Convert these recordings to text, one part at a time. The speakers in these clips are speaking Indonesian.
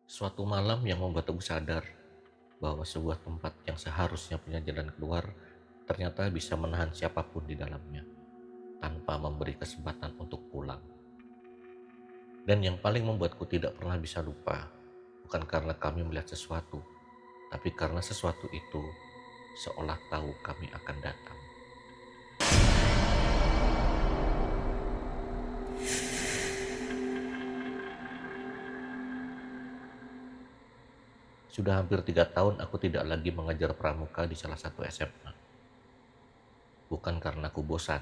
Suatu malam yang membuat aku sadar bahwa sebuah tempat yang seharusnya punya jalan keluar ternyata bisa menahan siapapun di dalamnya tanpa memberi kesempatan untuk pulang. Dan yang paling membuatku tidak pernah bisa lupa bukan karena kami melihat sesuatu, tapi karena sesuatu itu seolah tahu kami akan datang. Sudah hampir 3 tahun aku tidak lagi mengajar pramuka di salah satu SMA. Bukan karena aku bosan,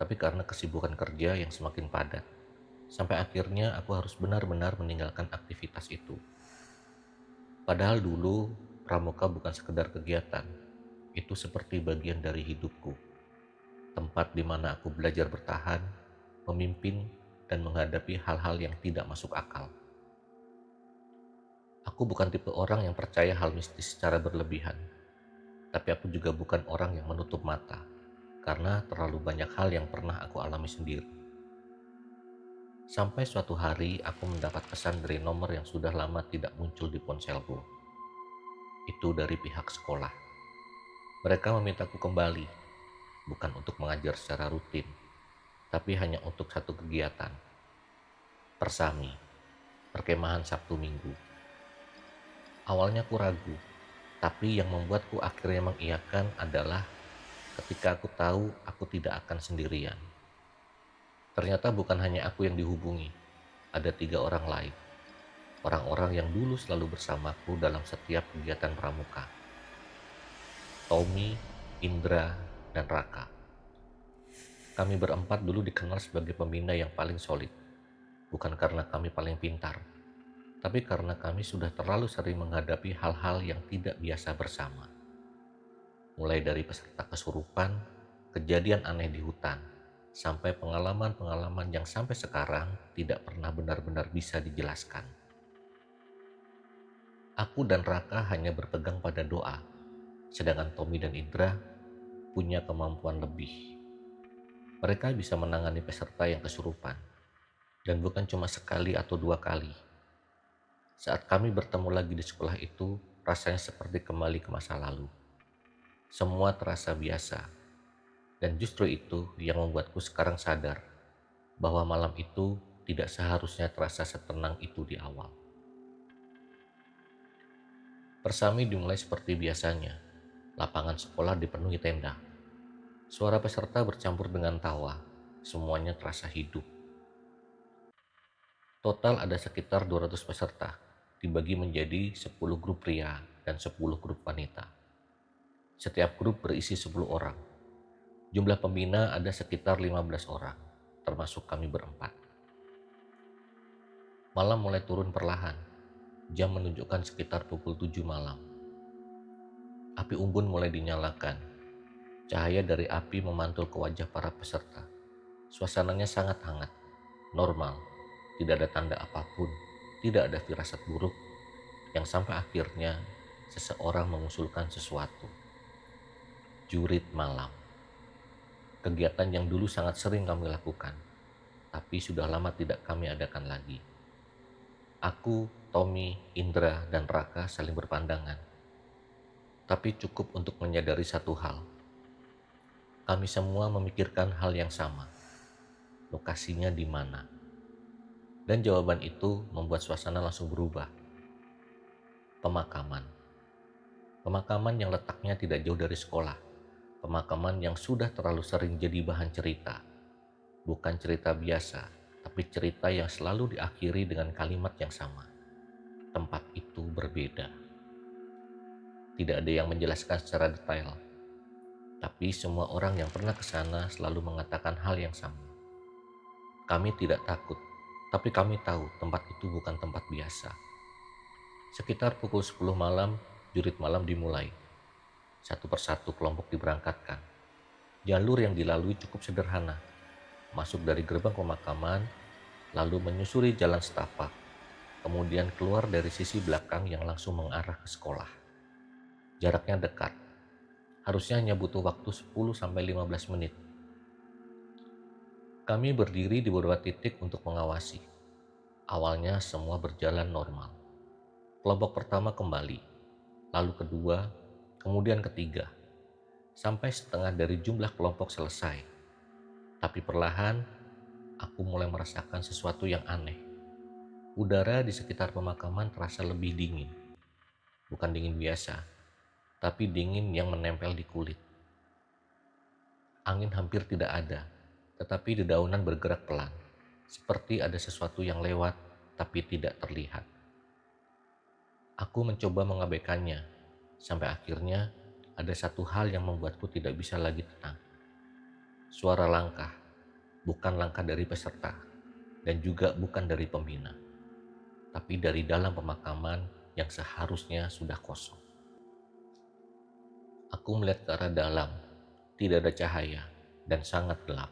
tapi karena kesibukan kerja yang semakin padat. Sampai akhirnya aku harus benar-benar meninggalkan aktivitas itu. Padahal dulu pramuka bukan sekedar kegiatan, itu seperti bagian dari hidupku. Tempat di mana aku belajar bertahan, memimpin, dan menghadapi hal-hal yang tidak masuk akal. Aku bukan tipe orang yang percaya hal mistis secara berlebihan, tapi aku juga bukan orang yang menutup mata, karena terlalu banyak hal yang pernah aku alami sendiri. Sampai suatu hari aku mendapat pesan dari nomor yang sudah lama tidak muncul di ponselku. Itu dari pihak sekolah. Mereka memintaku kembali, bukan untuk mengajar secara rutin, tapi hanya untuk satu kegiatan, persami, perkemahan Sabtu Minggu. Awalnya aku ragu, tapi yang membuatku akhirnya mengiyakan adalah ketika aku tahu aku tidak akan sendirian. Ternyata bukan hanya aku yang dihubungi, ada 3 orang lain. Orang-orang yang dulu selalu bersamaku dalam setiap kegiatan pramuka. Tommy, Indra, dan Raka. Kami berempat dulu dikenal sebagai pembina yang paling solid. Bukan karena kami paling pintar, tapi karena kami sudah terlalu sering menghadapi hal-hal yang tidak biasa bersama. Mulai dari peserta kesurupan, kejadian aneh di hutan, sampai pengalaman-pengalaman yang sampai sekarang tidak pernah benar-benar bisa dijelaskan. Aku dan Raka hanya berpegang pada doa, sedangkan Tommy dan Indra punya kemampuan lebih. Mereka bisa menangani peserta yang kesurupan, dan bukan cuma sekali atau 2 kali. Saat kami bertemu lagi di sekolah itu, rasanya seperti kembali ke masa lalu. Semua terasa biasa, dan justru itu yang membuatku sekarang sadar bahwa malam itu tidak seharusnya terasa setenang itu di awal. Persami dimulai seperti biasanya. Lapangan sekolah dipenuhi tenda. Suara peserta bercampur dengan tawa. Semuanya terasa hidup. Total ada sekitar 200 peserta, dibagi menjadi 10 grup pria dan 10 grup wanita. Setiap grup berisi 10 orang. Jumlah pembina ada sekitar 15 orang, termasuk kami berempat. Malam mulai turun perlahan. Jam menunjukkan sekitar pukul 7 malam. Api unggun mulai dinyalakan. Cahaya dari api memantul ke wajah para peserta. Suasananya sangat hangat, normal, tidak ada tanda apapun, tidak ada firasat buruk, yang sampai akhirnya seseorang mengusulkan sesuatu. Jurit malam. Kegiatan yang dulu sangat sering kami lakukan, tapi sudah lama tidak kami adakan lagi. Aku, Tommy, Indra, dan Raka saling berpandangan, tapi cukup untuk menyadari satu hal. Kami semua memikirkan hal yang sama. Lokasinya di mana? Dan jawaban itu membuat suasana langsung berubah. Pemakaman. Pemakaman yang letaknya tidak jauh dari sekolah. Pemakaman yang sudah terlalu sering jadi bahan cerita. Bukan cerita biasa, tapi cerita yang selalu diakhiri dengan kalimat yang sama. Tempat itu berbeda. Tidak ada yang menjelaskan secara detail, tapi semua orang yang pernah ke sana selalu mengatakan hal yang sama. Kami tidak takut, tapi kami tahu tempat itu bukan tempat biasa. Sekitar pukul 10 malam, jurit malam dimulai. Satu persatu kelompok diberangkatkan. Jalur yang dilalui cukup sederhana. Masuk dari gerbang pemakaman, lalu menyusuri jalan setapak, kemudian keluar dari sisi belakang yang langsung mengarah ke sekolah. Jaraknya dekat. Harusnya hanya butuh waktu 10-15 menit. Kami berdiri di beberapa titik untuk mengawasi. Awalnya semua berjalan normal. Kelompok pertama kembali, lalu kedua, kemudian ketiga, sampai setengah dari jumlah kelompok selesai. Tapi perlahan, aku mulai merasakan sesuatu yang aneh. Udara di sekitar pemakaman terasa lebih dingin. Bukan dingin biasa, tapi dingin yang menempel di kulit. Angin hampir tidak ada, tetapi dedaunan bergerak pelan, seperti ada sesuatu yang lewat tapi tidak terlihat. Aku mencoba mengabaikannya, sampai akhirnya ada satu hal yang membuatku tidak bisa lagi tenang. Suara langkah, bukan langkah dari peserta, dan juga bukan dari pembina, tapi dari dalam pemakaman yang seharusnya sudah kosong. Aku melihat ke arah dalam, tidak ada cahaya, dan sangat gelap.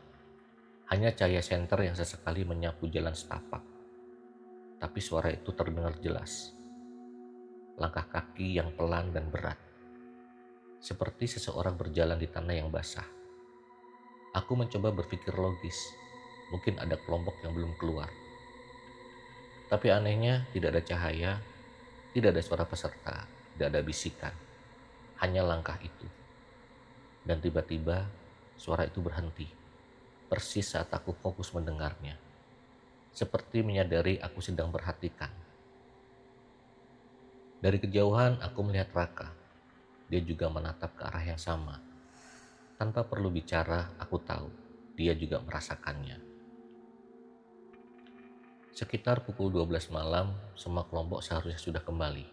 Hanya cahaya senter yang sesekali menyapu jalan setapak. Tapi suara itu terdengar jelas. Langkah kaki yang pelan dan berat, seperti seseorang berjalan di tanah yang basah. Aku mencoba berpikir logis, mungkin ada kelompok yang belum keluar. Tapi anehnya tidak ada cahaya, tidak ada suara peserta, tidak ada bisikan, hanya langkah itu. Dan tiba-tiba suara itu berhenti, persis saat aku fokus mendengarnya. Seperti menyadari aku sedang perhatikan. Dari kejauhan aku melihat Raka. Dia juga menatap ke arah yang sama. Tanpa perlu bicara, aku tahu dia juga merasakannya. Sekitar pukul 12 malam, semua kelompok seharusnya sudah kembali.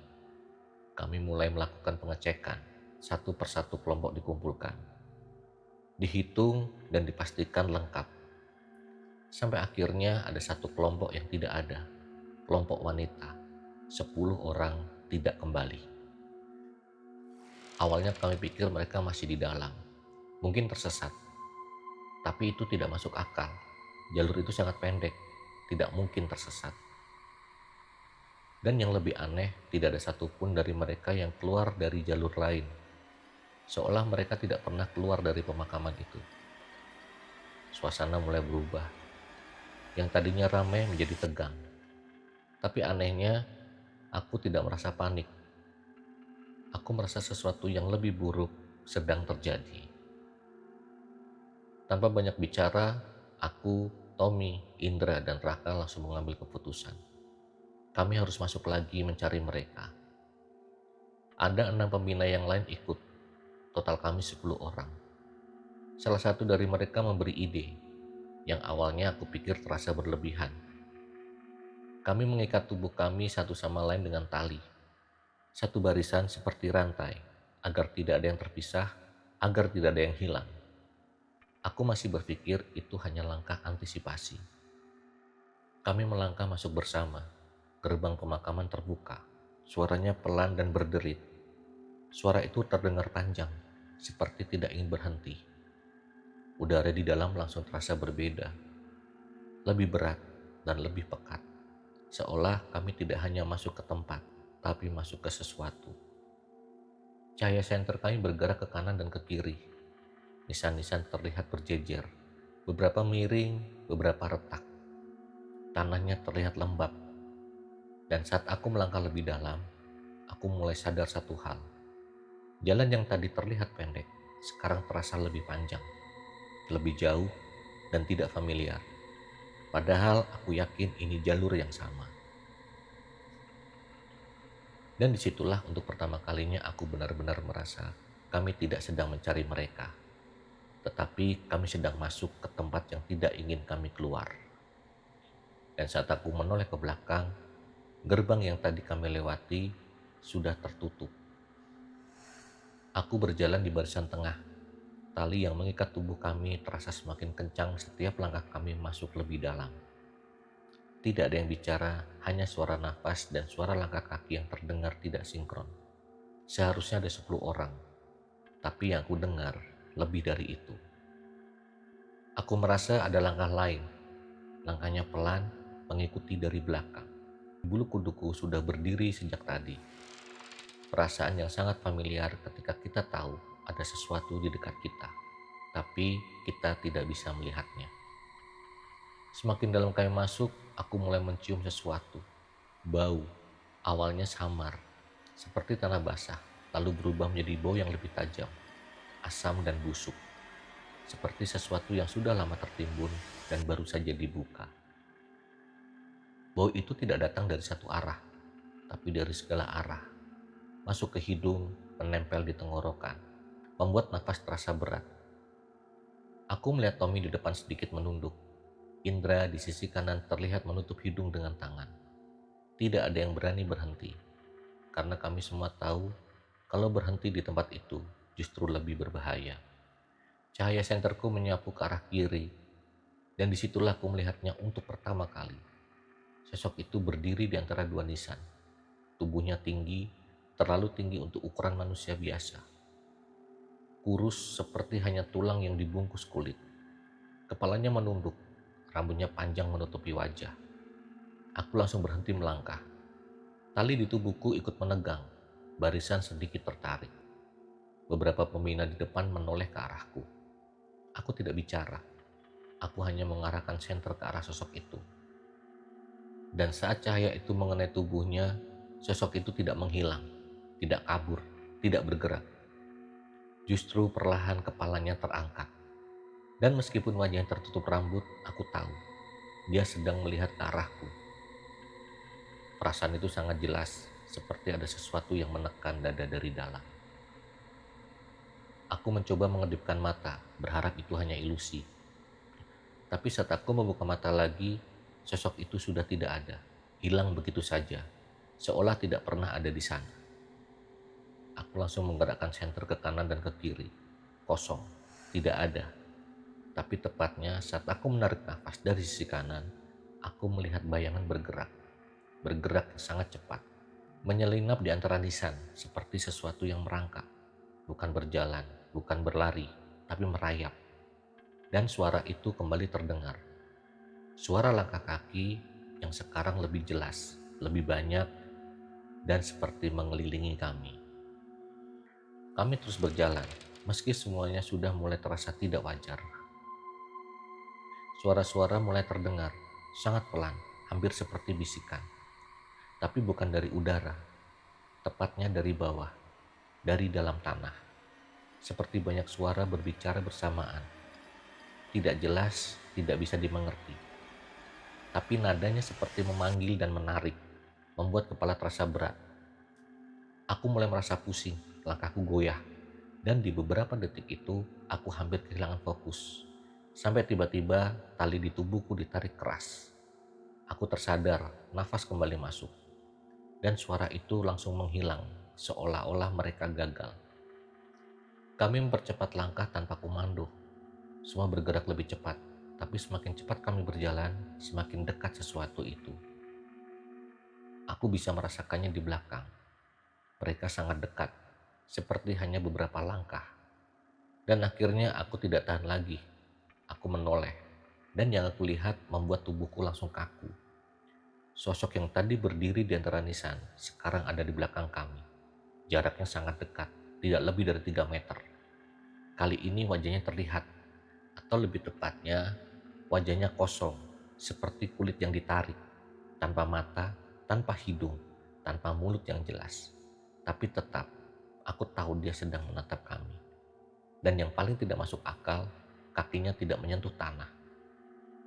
Kami mulai melakukan pengecekan. Satu persatu kelompok dikumpulkan, dihitung dan dipastikan lengkap. Sampai akhirnya ada satu kelompok yang tidak ada. Kelompok wanita. 10 orang tidak kembali. Awalnya kami pikir mereka masih di dalam. Mungkin tersesat. Tapi itu tidak masuk akal. Jalur itu sangat pendek. Tidak mungkin tersesat. Dan yang lebih aneh, tidak ada satupun dari mereka yang keluar dari jalur lain. Seolah mereka tidak pernah keluar dari pemakaman itu. Suasana mulai berubah. Yang tadinya ramai menjadi tegang. Tapi anehnya, aku tidak merasa panik. Aku merasa sesuatu yang lebih buruk sedang terjadi. Tanpa banyak bicara, aku, Tommy, Indra, dan Raka langsung mengambil keputusan. Kami harus masuk lagi mencari mereka. Ada 6 pembina yang lain ikut. Total kami 10 orang. Salah satu dari mereka memberi ide yang awalnya aku pikir terasa berlebihan. Kami mengikat tubuh kami satu sama lain dengan tali. Satu barisan seperti rantai, agar tidak ada yang terpisah, agar tidak ada yang hilang. Aku masih berpikir itu hanya langkah antisipasi. Kami melangkah masuk bersama. Gerbang pemakaman terbuka. Suaranya pelan dan berderit. Suara itu terdengar panjang, seperti tidak ingin berhenti. Udara di dalam langsung terasa berbeda, lebih berat dan lebih pekat. Seolah kami tidak hanya masuk ke tempat, tapi masuk ke sesuatu. Cahaya senter kami bergerak ke kanan dan ke kiri. Nisan-nisan terlihat berjejer, beberapa miring, beberapa retak. Tanahnya terlihat lembab. Dan saat aku melangkah lebih dalam, aku mulai sadar satu hal. Jalan yang tadi terlihat pendek, sekarang terasa lebih panjang, lebih jauh, dan tidak familiar. Padahal aku yakin ini jalur yang sama. Dan disitulah untuk pertama kalinya aku benar-benar merasa kami tidak sedang mencari mereka, tetapi kami sedang masuk ke tempat yang tidak ingin kami keluar. Dan saat aku menoleh ke belakang, gerbang yang tadi kami lewati sudah tertutup. Aku berjalan di barisan tengah. Tali yang mengikat tubuh kami terasa semakin kencang setiap langkah kami masuk lebih dalam. Tidak ada yang bicara, hanya suara nafas dan suara langkah kaki yang terdengar tidak sinkron. Seharusnya ada 10 orang, tapi yang aku dengar lebih dari itu. Aku merasa ada langkah lain. Langkahnya pelan, mengikuti dari belakang. Bulu kuduku sudah berdiri sejak tadi. Perasaan yang sangat familiar ketika kita tahu ada sesuatu di dekat kita, tapi kita tidak bisa melihatnya. Semakin dalam kami masuk, aku mulai mencium sesuatu, bau, Awalnya samar, seperti tanah basah, lalu berubah menjadi bau yang lebih tajam, asam dan busuk, seperti sesuatu yang sudah lama tertimbun dan baru saja dibuka. Bau itu tidak datang dari satu arah, tapi dari segala arah, masuk ke hidung, menempel di tenggorokan, membuat nafas terasa berat. Aku melihat Tommy di depan sedikit menunduk. Indra di sisi kanan terlihat menutup hidung dengan tangan. Tidak ada yang berani berhenti, karena kami semua tahu kalau berhenti di tempat itu justru lebih berbahaya. Cahaya senterku menyapu ke arah kiri, dan disitulah aku melihatnya untuk pertama kali. Sosok itu berdiri di antara dua nisan. Tubuhnya tinggi, terlalu tinggi untuk ukuran manusia biasa. Kurus seperti hanya tulang yang dibungkus kulit. Kepalanya menunduk, rambutnya panjang menutupi wajah. Aku langsung berhenti melangkah. Tali di tubuhku ikut menegang, barisan sedikit tertarik. Beberapa pembina di depan menoleh ke arahku. Aku tidak bicara, aku hanya mengarahkan senter ke arah sosok itu. Dan saat cahaya itu mengenai tubuhnya, sosok itu tidak menghilang, tidak kabur, tidak bergerak. Justru perlahan kepalanya terangkat. Dan meskipun wajahnya tertutup rambut, aku tahu dia sedang melihat ke arahku. Perasaan itu sangat jelas, seperti ada sesuatu yang menekan dada dari dalam. Aku mencoba mengedipkan mata, berharap itu hanya ilusi. Tapi saat aku membuka mata lagi, sosok itu sudah tidak ada, hilang begitu saja, seolah tidak pernah ada di sana. Aku langsung menggerakkan senter ke kanan dan ke kiri, kosong, tidak ada. Tapi tepatnya saat aku menarik nafas dari sisi kanan, aku melihat bayangan bergerak sangat cepat, menyelinap di antara nisan seperti sesuatu yang merangkak, bukan berjalan, bukan berlari, tapi merayap. Dan suara itu kembali terdengar. Suara langkah kaki yang sekarang lebih jelas, lebih banyak, dan seperti mengelilingi kami. Kami terus berjalan, meski semuanya sudah mulai terasa tidak wajar. Suara-suara mulai terdengar, sangat pelan, hampir seperti bisikan. Tapi bukan dari udara, tepatnya dari bawah, dari dalam tanah. Seperti banyak suara berbicara bersamaan. Tidak jelas, tidak bisa dimengerti. Tapi nadanya seperti memanggil dan menarik, membuat kepala terasa berat. Aku mulai merasa pusing, langkahku goyah, dan di beberapa detik itu aku hampir kehilangan fokus. Sampai tiba-tiba tali di tubuhku ditarik keras. Aku tersadar, nafas kembali masuk. Dan suara itu langsung menghilang, seolah-olah mereka gagal. Kami mempercepat langkah tanpa komando. Semua bergerak lebih cepat, tapi semakin cepat kami berjalan, semakin dekat sesuatu itu. Aku bisa merasakannya di belakang. Mereka sangat dekat, seperti hanya beberapa langkah. Dan akhirnya aku tidak tahan lagi. Aku menoleh, dan yang aku lihat membuat tubuhku langsung kaku. Sosok yang tadi berdiri di antara nisan, sekarang ada di belakang kami. Jaraknya sangat dekat, tidak lebih dari 3 meter. Kali ini wajahnya terlihat, atau lebih tepatnya, wajahnya kosong, seperti kulit yang ditarik, tanpa mata, tanpa hidung, tanpa mulut yang jelas. Tapi tetap, aku tahu dia sedang menatap kami. Dan yang paling tidak masuk akal, kakinya tidak menyentuh tanah.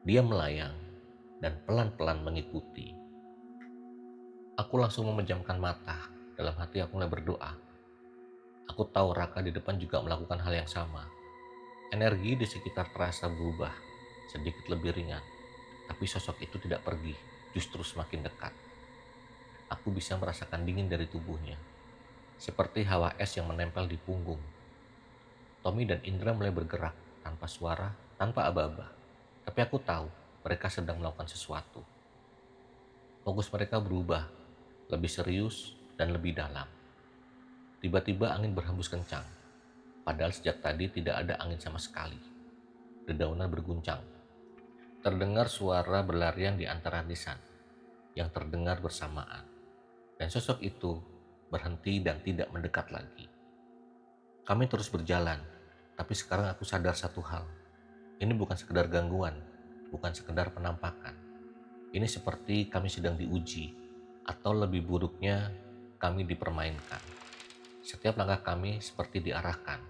Dia melayang dan pelan-pelan mengikuti. Aku langsung memejamkan mata, dalam hati aku mulai berdoa. Aku tahu Raka di depan juga melakukan hal yang sama. Energi di sekitar terasa berubah, sedikit lebih ringan. Tapi sosok itu tidak pergi, justru semakin dekat. Aku bisa merasakan dingin dari tubuhnya, seperti hawa es yang menempel di punggung. Tommy dan Indra mulai bergerak, tanpa suara, tanpa aba-aba. Tapi aku tahu mereka sedang melakukan sesuatu. Fokus mereka berubah, lebih serius dan lebih dalam. Tiba-tiba angin berhembus kencang, padahal sejak tadi tidak ada angin sama sekali. Dedaunan berguncang. Terdengar suara berlarian di antara nisan, yang terdengar bersamaan. Dan sosok itu berhenti dan tidak mendekat lagi. Kami terus berjalan, tapi sekarang aku sadar satu hal. Ini bukan sekedar gangguan, bukan sekedar penampakan. Ini seperti kami sedang diuji. Atau lebih buruknya, kami dipermainkan. Setiap langkah kami seperti diarahkan,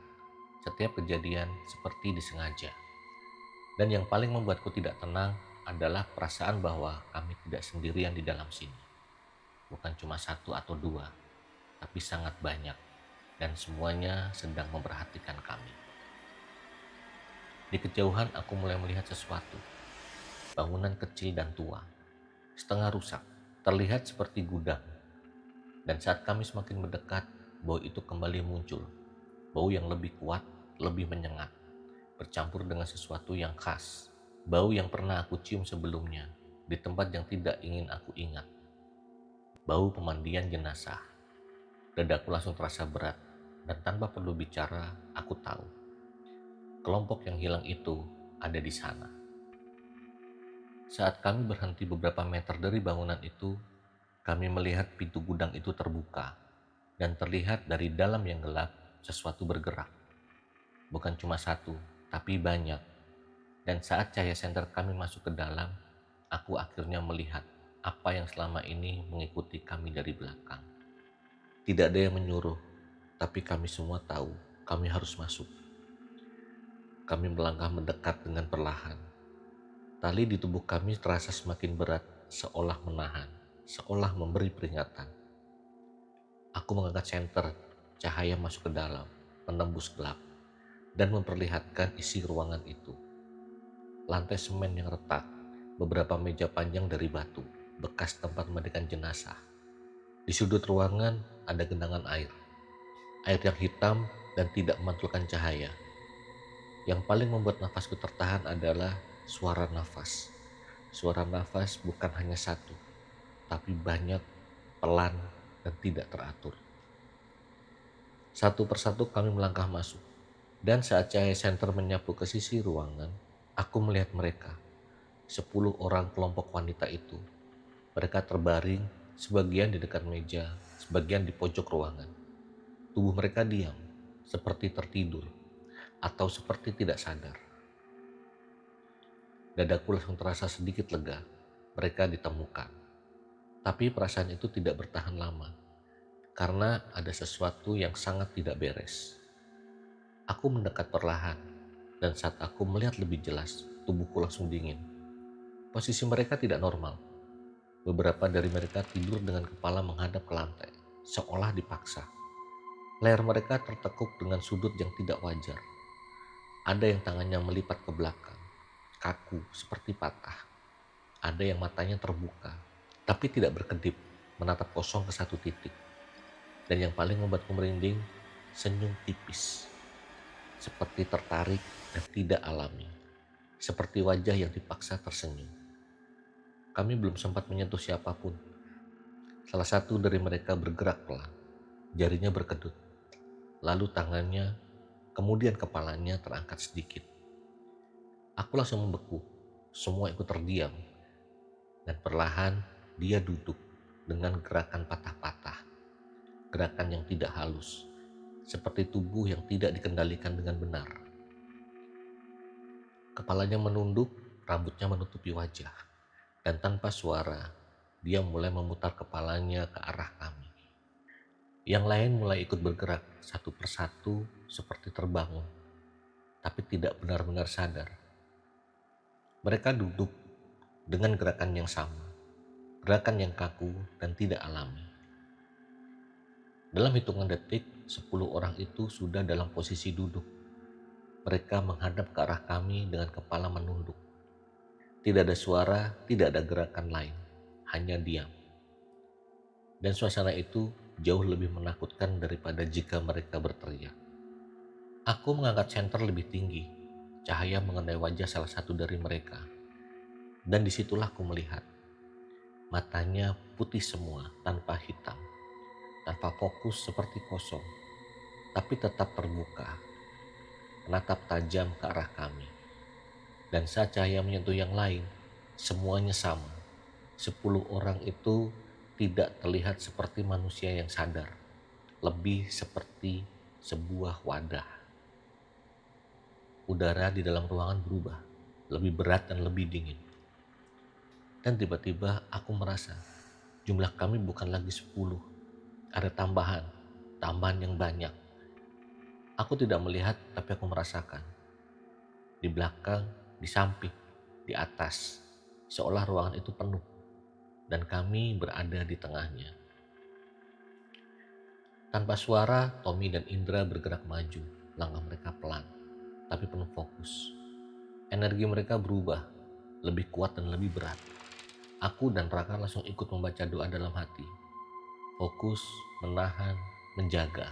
setiap kejadian seperti disengaja. Dan yang paling membuatku tidak tenang adalah perasaan bahwa kami tidak sendirian di dalam sini. Bukan cuma satu atau dua, tapi sangat banyak, dan semuanya sedang memperhatikan kami. Di kejauhan aku mulai melihat sesuatu, bangunan kecil dan tua, setengah rusak, terlihat seperti gudang. Dan saat kami semakin mendekat, bau itu kembali muncul. Bau yang lebih kuat, lebih menyengat, bercampur dengan sesuatu yang khas. Bau yang pernah aku cium sebelumnya, di tempat yang tidak ingin aku ingat. Bau pemandian jenazah. Dadaku langsung terasa berat, dan tanpa perlu bicara, aku tahu. Kelompok yang hilang itu ada di sana. Saat kami berhenti beberapa meter dari bangunan itu, kami melihat pintu gudang itu terbuka, dan terlihat dari dalam yang gelap sesuatu bergerak. Bukan cuma satu, tapi banyak. Dan saat cahaya senter kami masuk ke dalam, aku akhirnya melihat apa yang selama ini mengikuti kami dari belakang. Tidak ada yang menyuruh, tapi kami semua tahu kami harus masuk. Kami melangkah mendekat dengan perlahan. Tali di tubuh kami terasa semakin berat, seolah menahan, seolah memberi peringatan. Aku mengangkat senter, cahaya masuk ke dalam, menembus gelap, dan memperlihatkan isi ruangan itu. Lantai semen yang retak, beberapa meja panjang dari batu, bekas tempat memandikan jenazah. Di sudut ruangan ada genangan air yang hitam dan tidak memantulkan cahaya. Yang paling membuat nafasku tertahan adalah suara nafas. Suara nafas bukan hanya satu, tapi banyak, pelan, dan tidak teratur. Satu persatu kami melangkah masuk, dan saat cahaya senter menyapu ke sisi ruangan, aku melihat mereka, 10 orang kelompok wanita itu. Mereka terbaring, sebagian di dekat meja, sebagian di pojok ruangan. Tubuh mereka diam, seperti tertidur, atau seperti tidak sadar. Dadaku langsung terasa sedikit lega, mereka ditemukan. Tapi perasaan itu tidak bertahan lama, karena ada sesuatu yang sangat tidak beres. Aku mendekat perlahan, dan saat aku melihat lebih jelas, tubuhku langsung dingin. Posisi mereka tidak normal. Beberapa dari mereka tidur dengan kepala menghadap ke lantai, seolah dipaksa. Leher mereka tertekuk dengan sudut yang tidak wajar. Ada yang tangannya melipat ke belakang, kaku seperti patah. Ada yang matanya terbuka, tapi tidak berkedip, menatap kosong ke satu titik. Dan yang paling membuatku merinding, senyum tipis, seperti tertarik dan tidak alami, seperti wajah yang dipaksa tersenyum. Kami belum sempat menyentuh siapapun. Salah satu dari mereka bergerak pelan, jarinya berkedut, lalu tangannya, kemudian kepalanya terangkat sedikit. Aku langsung membeku, semua ikut terdiam, dan perlahan dia duduk dengan gerakan patah-patah, gerakan yang tidak halus, seperti tubuh yang tidak dikendalikan dengan benar. Kepalanya menunduk, rambutnya menutupi wajah, dan tanpa suara, dia mulai memutar kepalanya ke arah kami. Yang lain mulai ikut bergerak satu persatu seperti terbangun, tapi tidak benar-benar sadar. Mereka duduk dengan gerakan yang sama, gerakan yang kaku dan tidak alami. Dalam hitungan detik, 10 orang itu sudah dalam posisi duduk. Mereka menghadap ke arah kami dengan kepala menunduk. Tidak ada suara, tidak ada gerakan lain, hanya diam. Dan suasana itu jauh lebih menakutkan daripada jika mereka berteriak. Aku mengangkat senter lebih tinggi, cahaya mengenai wajah salah satu dari mereka. Dan disitulah aku melihat, matanya putih semua tanpa hitam, tanpa fokus seperti kosong, tapi tetap terbuka, menatap tajam ke arah kami. Dan saat cahaya menyentuh yang lain, semuanya sama. 10 orang itu tidak terlihat seperti manusia yang sadar, lebih seperti sebuah wadah. Udara di dalam ruangan berubah, lebih berat dan lebih dingin. Dan tiba-tiba aku merasa Jumlah kami bukan lagi 10, ada tambahan yang banyak. Aku tidak melihat, tapi aku merasakan. Di belakang, di samping, di atas, seolah ruangan itu penuh, dan kami berada di tengahnya. Tanpa suara, Tommy dan Indra bergerak maju. Langkah mereka pelan, tapi penuh fokus. Energi mereka berubah, lebih kuat dan lebih berat. Aku dan Raka langsung ikut membaca doa dalam hati. Fokus, menahan, menjaga.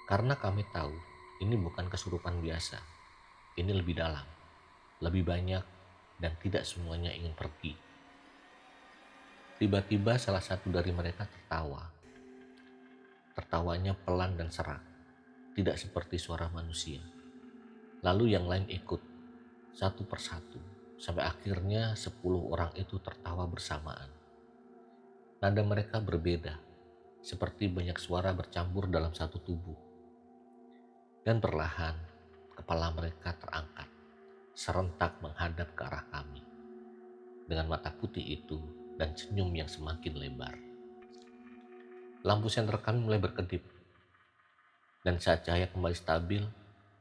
Karena kami tahu ini bukan kesurupan biasa. Ini lebih dalam, lebih banyak, dan tidak semuanya ingin pergi. Tiba-tiba salah satu dari mereka tertawa. Tertawanya pelan dan serak, tidak seperti suara manusia. Lalu yang lain ikut, satu persatu, sampai akhirnya 10 orang itu tertawa bersamaan. Nada mereka berbeda, seperti banyak suara bercampur dalam satu tubuh. Dan perlahan, kepala mereka terangkat, serentak menghadap ke arah kami. Dengan mata putih itu dan senyum yang semakin lebar. Lampu senter kami mulai berkedip. Dan saat cahaya kembali stabil,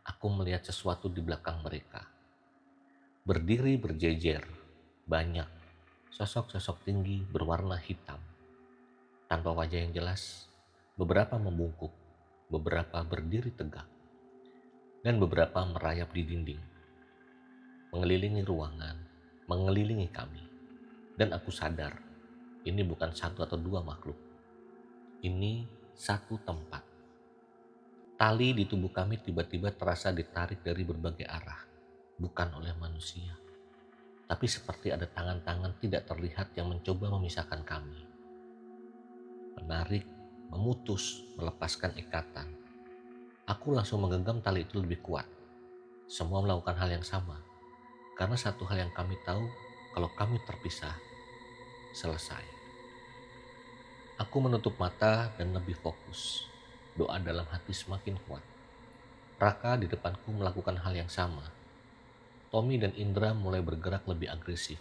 aku melihat sesuatu di belakang mereka. Berdiri berjejer, banyak, sosok-sosok tinggi berwarna hitam. Tanpa wajah yang jelas, beberapa membungkuk, beberapa berdiri tegak, dan beberapa merayap di dinding. Mengelilingi ruangan, mengelilingi kami. Dan aku sadar, ini bukan satu atau dua makhluk. Ini satu tempat. Tali di tubuh kami tiba-tiba terasa ditarik dari berbagai arah, bukan oleh manusia, tapi seperti ada tangan-tangan tidak terlihat yang mencoba memisahkan kami. Menarik, memutus, melepaskan ikatan. Aku langsung menggenggam tali itu lebih kuat. Semua melakukan hal yang sama, karena satu hal yang kami tahu, kalau kami terpisah, selesai. Aku menutup mata dan lebih fokus. Doa dalam hati semakin kuat. Raka di depanku melakukan hal yang sama. Tommy dan Indra mulai bergerak lebih agresif.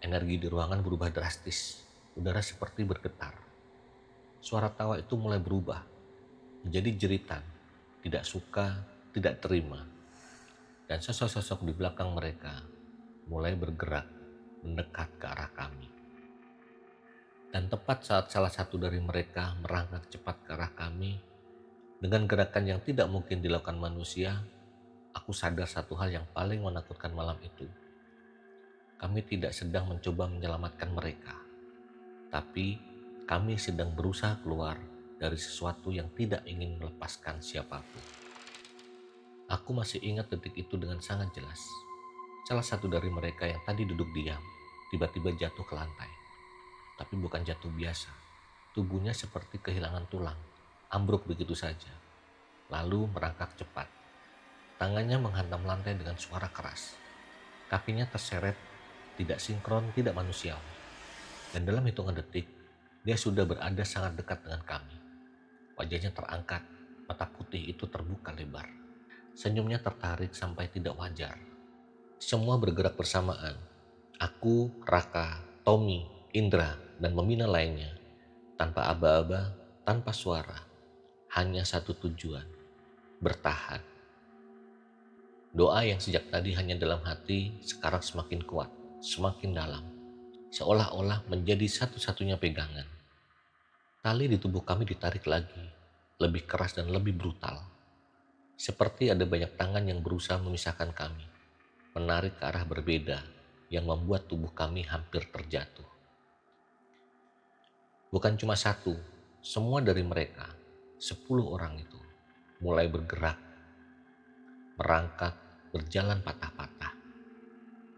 Energi di ruangan berubah drastis. Udara seperti bergetar. Suara tawa itu mulai berubah menjadi jeritan. Tidak suka, tidak terima. Dan sosok-sosok di belakang mereka mulai bergerak mendekat ke arah kami. Dan tepat saat salah satu dari mereka merangkak cepat ke arah kami, dengan gerakan yang tidak mungkin dilakukan manusia, aku sadar satu hal yang paling menakutkan malam itu. Kami tidak sedang mencoba menyelamatkan mereka, tapi kami sedang berusaha keluar dari sesuatu yang tidak ingin melepaskan siapapun. Aku masih ingat detik itu dengan sangat jelas. Salah satu dari mereka yang tadi duduk diam, tiba-tiba jatuh ke lantai. Tapi bukan jatuh biasa. Tubuhnya seperti kehilangan tulang, ambruk begitu saja. Lalu merangkak cepat. Tangannya menghantam lantai dengan suara keras. Kakinya terseret, tidak sinkron, tidak manusiawi. Dan dalam hitungan detik, dia sudah berada sangat dekat dengan kami. Wajahnya terangkat, mata putih itu terbuka lebar. Senyumnya tertarik sampai tidak wajar. Semua bergerak bersamaan. Aku, Raka, Tommy, Indra, dan pembina lainnya. Tanpa aba-aba, tanpa suara. Hanya satu tujuan, bertahan. Doa yang sejak tadi hanya dalam hati, sekarang semakin kuat, semakin dalam. Seolah-olah menjadi satu-satunya pegangan. Tali di tubuh kami ditarik lagi, lebih keras dan lebih brutal. Seperti ada banyak tangan yang berusaha memisahkan kami, menarik ke arah berbeda yang membuat tubuh kami hampir terjatuh. Bukan cuma satu, semua dari mereka, 10 orang itu, mulai bergerak, merangkak, berjalan patah-patah.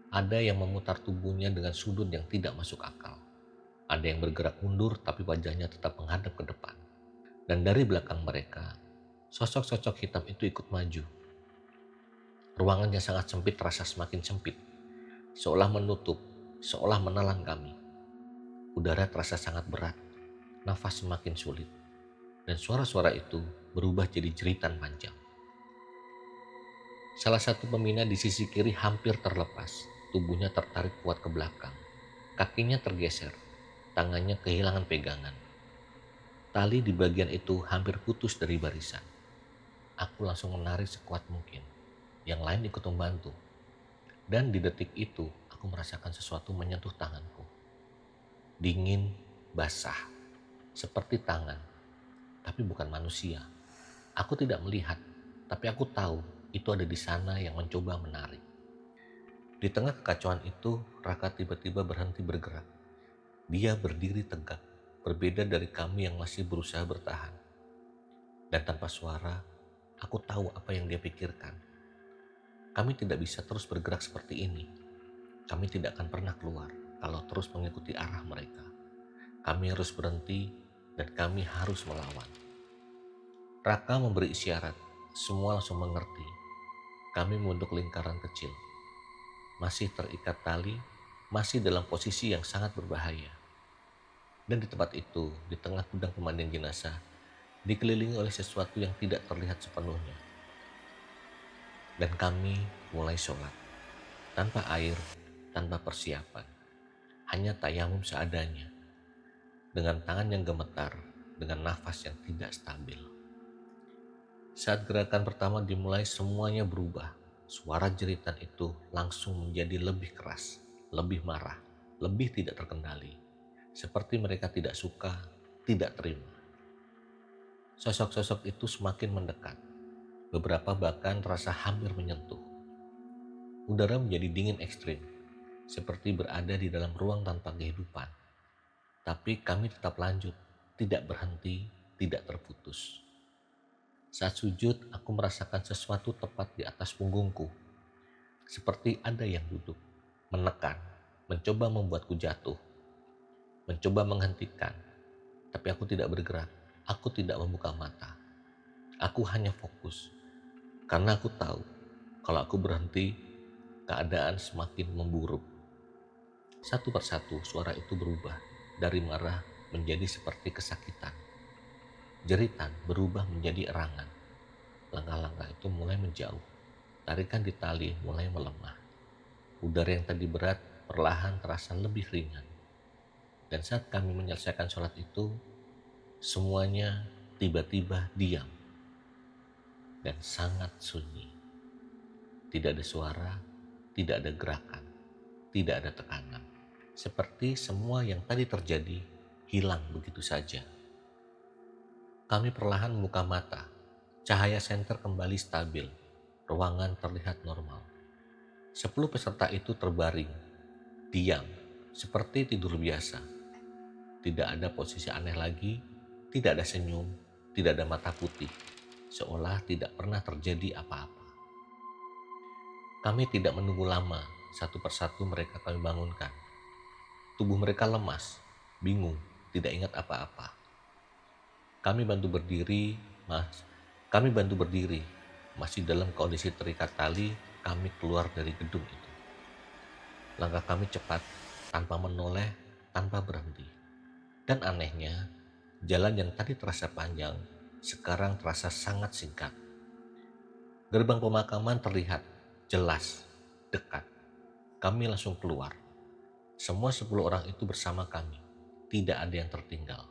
Ada yang memutar tubuhnya dengan sudut yang tidak masuk akal. Ada yang bergerak mundur tapi wajahnya tetap menghadap ke depan. Dan dari belakang mereka, sosok-sosok hitam itu ikut maju. Ruangan yang sangat sempit terasa semakin sempit, seolah menutup, seolah menelan kami. Udara terasa sangat berat, nafas semakin sulit, dan suara-suara itu berubah jadi jeritan panjang. Salah satu pembina di sisi kiri hampir terlepas, tubuhnya tertarik kuat ke belakang, kakinya tergeser, Tangannya kehilangan pegangan. Tali di bagian itu hampir putus dari barisan. Aku langsung menarik sekuat mungkin. Yang lain ikut membantu. Dan di detik itu, aku merasakan sesuatu menyentuh tanganku. Dingin, basah, seperti tangan, tapi bukan manusia. Aku tidak melihat, tapi aku tahu itu ada di sana yang mencoba menarik. Di tengah kekacauan itu, Raka tiba-tiba berhenti bergerak. Dia berdiri tegak, berbeda dari kami yang masih berusaha bertahan. Dan tanpa suara, aku tahu apa yang dia pikirkan. Kami tidak bisa terus bergerak seperti ini. Kami tidak akan pernah keluar kalau terus mengikuti arah mereka. Kami harus berhenti dan kami harus melawan. Raka memberi isyarat, semua langsung mengerti. Kami membentuk lingkaran kecil. Masih terikat tali, masih dalam posisi yang sangat berbahaya. Dan di tempat itu, di tengah gudang pemandian jenazah, dikelilingi oleh sesuatu yang tidak terlihat sepenuhnya. Dan kami mulai sholat, tanpa air, tanpa persiapan. Hanya tayamum seadanya, dengan tangan yang gemetar, dengan nafas yang tidak stabil. Saat gerakan pertama dimulai, semuanya berubah. Suara jeritan itu langsung menjadi lebih keras, lebih marah, lebih tidak terkendali. Seperti mereka tidak suka, tidak terima. Sosok-sosok itu semakin mendekat. Beberapa bahkan terasa hampir menyentuh. Udara menjadi dingin ekstrim, seperti berada di dalam ruang tanpa kehidupan. Tapi kami tetap lanjut, tidak berhenti, tidak terputus. Saat sujud, aku merasakan sesuatu tepat di atas punggungku. Seperti ada yang duduk, menekan, mencoba membuatku jatuh, mencoba menghentikan. Tapi aku tidak bergerak, aku tidak membuka mata. Aku hanya fokus, karena aku tahu kalau aku berhenti, keadaan semakin memburuk. Satu persatu suara itu berubah, dari marah menjadi seperti kesakitan. Jeritan berubah menjadi erangan. Langkah-langkah itu mulai menjauh. Tarikan di tali mulai melemah. Udara yang tadi berat perlahan terasa lebih ringan. Dan saat kami menyelesaikan sholat itu, semuanya tiba-tiba diam dan sangat sunyi. Tidak ada suara, tidak ada gerakan, tidak ada tekanan. Seperti semua yang tadi terjadi hilang begitu saja. Kami perlahan membuka mata. Cahaya senter kembali stabil. Ruangan terlihat normal. 10 peserta itu terbaring, diam, seperti tidur biasa. Tidak ada posisi aneh lagi, tidak ada senyum, tidak ada mata putih, seolah tidak pernah terjadi apa-apa. Kami tidak menunggu lama, satu persatu mereka kami bangunkan. Tubuh mereka lemas, bingung, tidak ingat apa-apa. Kami bantu berdiri, masih dalam kondisi terikat tali. Kami keluar dari gedung itu. Langkah kami cepat, tanpa menoleh, tanpa berhenti. Dan anehnya, jalan yang tadi terasa panjang, sekarang terasa sangat singkat. Gerbang pemakaman terlihat jelas, dekat. Kami langsung keluar. Semua 10 orang itu bersama kami. Tidak ada yang tertinggal.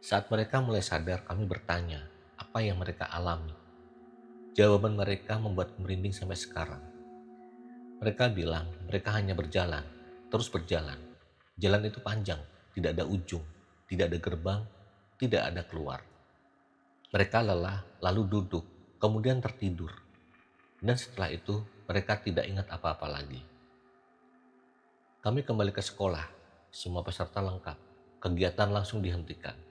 Saat mereka mulai sadar, kami bertanya apa yang mereka alami. Jawaban mereka membuat merinding sampai sekarang. Mereka bilang mereka hanya berjalan, terus berjalan. Jalan itu panjang, tidak ada ujung, tidak ada gerbang, tidak ada keluar. Mereka lelah, lalu duduk, kemudian tertidur. Dan setelah itu, mereka tidak ingat apa-apa lagi. Kami kembali ke sekolah, semua peserta lengkap. Kegiatan langsung dihentikan.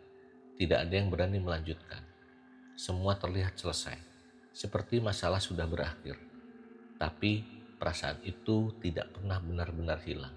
Tidak ada yang berani melanjutkan. Semua terlihat selesai, seperti masalah sudah berakhir. Tapi perasaan itu tidak pernah benar-benar hilang.